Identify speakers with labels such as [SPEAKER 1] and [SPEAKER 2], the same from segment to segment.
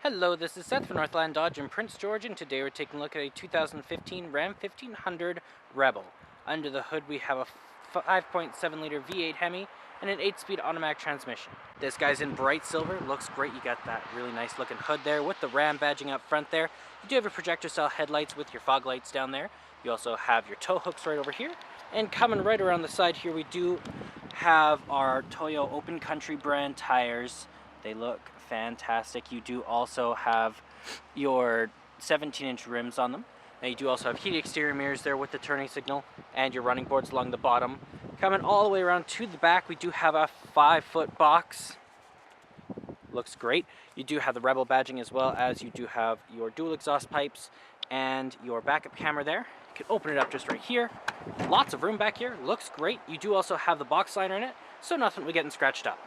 [SPEAKER 1] Hello, this is Seth from Northland Dodge in Prince George, and today we're taking a look at a 2015 Ram 1500 Rebel. Under the hood we have a 5.7 liter V8 Hemi and an 8-speed automatic transmission. This guy's in bright silver, looks great. You got that really nice looking hood there with the Ram badging up front there. You do have your projector style headlights with your fog lights down there. You also have your tow hooks right over here. And coming right around the side here we do have our Toyo Open Country brand tires. They look fantastic. You do also have your 17-inch rims on them. Now you do also have heated exterior mirrors there with the turning signal and your running boards along the bottom. Coming all the way around to the back, we do have a 5-foot box. Looks great. You do have the Rebel badging as well as you do have your dual exhaust pipes and your backup camera there. You can open it up just right here. Lots of room back here. Looks great. You do also have the box liner in it, so nothing will be getting scratched up.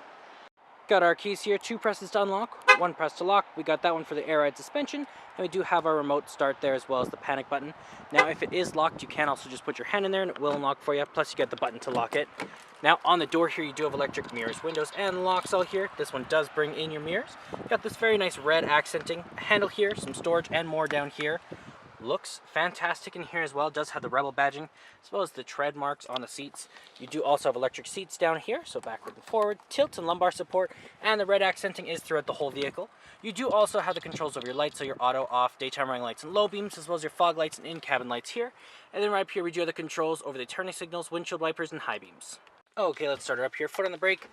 [SPEAKER 1] Got our keys here, 2 presses to unlock, 1 press to lock. We got that one for the air ride suspension, and we do have our remote start there as well as the panic button. Now if it is locked, you can also just put your hand in there and it will unlock for you, plus you get the button to lock it. Now on the door here you do have electric mirrors, windows, and locks all here. This one does bring in your mirrors. Got this very nice red accenting handle here, some storage and more down here. Looks fantastic in here as well. Does have the Rebel badging as well as the tread marks on the seats. You do also have electric seats down here, so backward and forward, tilt and lumbar support, and the red accenting is throughout the whole vehicle. You do also have the controls over your lights, so your auto, off, daytime running lights and low beams, as well as your fog lights and in-cabin lights here. And then right up here we do have the controls over the turning signals, windshield wipers, and high beams. Okay, let's start it up here. Foot on the brake,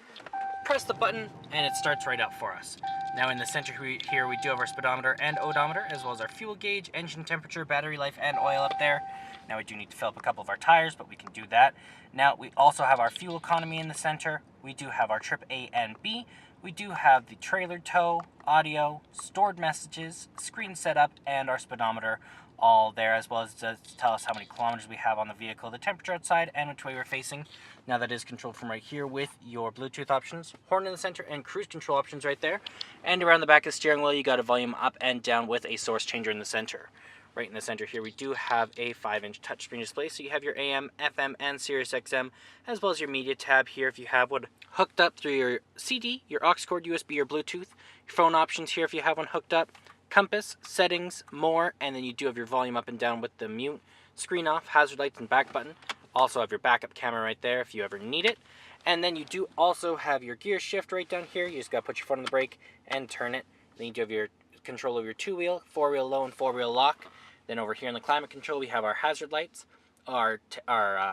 [SPEAKER 1] press the button, and it starts right up for us. Now in the center here we do have our speedometer and odometer, as well as our fuel gauge, engine temperature, battery life, and oil up there. Now we do need to fill up a couple of our tires, but we can do that. Now we also have our fuel economy in the center. We do have our trip A and B. We do have the trailer tow, audio, stored messages, screen setup, and our speedometer all there, as well as to tell us how many kilometers we have on the vehicle, the temperature outside, and which way we're facing. Now that is controlled from right here with your Bluetooth options, horn in the center, and cruise control options right there. And around the back of the steering wheel, you got a volume up and down with a source changer in the center. Right in the center here, we do have a 5-inch touchscreen display, so you have your AM, FM, and Sirius XM, as well as your media tab here if you have one hooked up through your CD, your aux cord, USB, or Bluetooth. Your phone options here if you have one hooked up. Compass, settings, more, and then you do have your volume up and down with the mute, screen off, hazard lights, and back button. Also have your backup camera right there if you ever need it. And then you do also have your gear shift right down here. You just got to put your foot on the brake and turn it. Then you do have your control of your 2-wheel, 4-wheel low, and 4-wheel lock. Then over here in the climate control, we have our hazard lights, our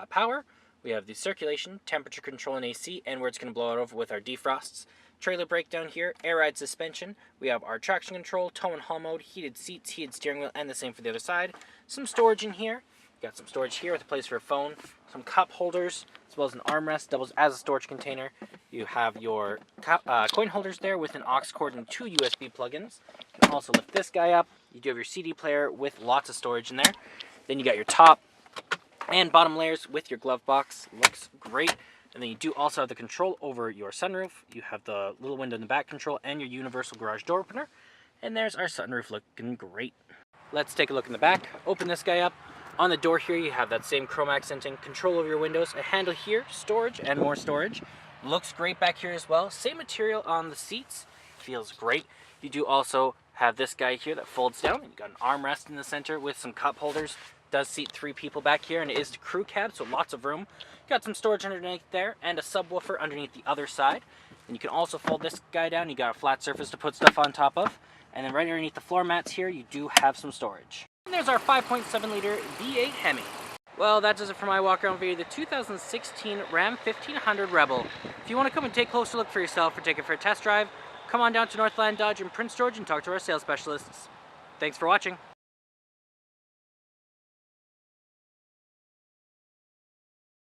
[SPEAKER 1] power. We have the circulation, temperature control, and AC, and where it's going to blow it over with our defrosts. Trailer brake down here, air ride suspension. We have our traction control, tow and haul mode, heated seats, heated steering wheel, and the same for the other side. Some storage in here. Got some storage here with a place for your phone, some cup holders, as well as an armrest, doubles as a storage container. You have your coin holders there with an aux cord and 2 USB plugins. You can also lift this guy up. You do have your CD player with lots of storage in there. Then you got your top and bottom layers with your glove box. Looks great. And then you do also have the control over your sunroof. You have the little window in the back control and your universal garage door opener. And there's our sunroof looking great. Let's take a look in the back. Open this guy up. On the door here you have that same chrome accenting, control over your windows, a handle here, storage, and more storage. Looks great back here as well. Same material on the seats. Feels great. You do also have this guy here that folds down. You got an armrest in the center with some cup holders. Does seat 3 people back here, and it is the crew cab, so lots of room. Got some storage underneath there and a subwoofer underneath the other side. And you can also fold this guy down. You got a flat surface to put stuff on top of. And then right underneath the floor mats here, you do have some storage. And there's our 5.7 liter V8 Hemi. Well, that does it for my walk around video, the 2016 Ram 1500 Rebel. If you want to come and take a closer look for yourself or take it for a test drive, come on down to Northland Dodge in Prince George and talk to our sales specialists. Thanks for watching.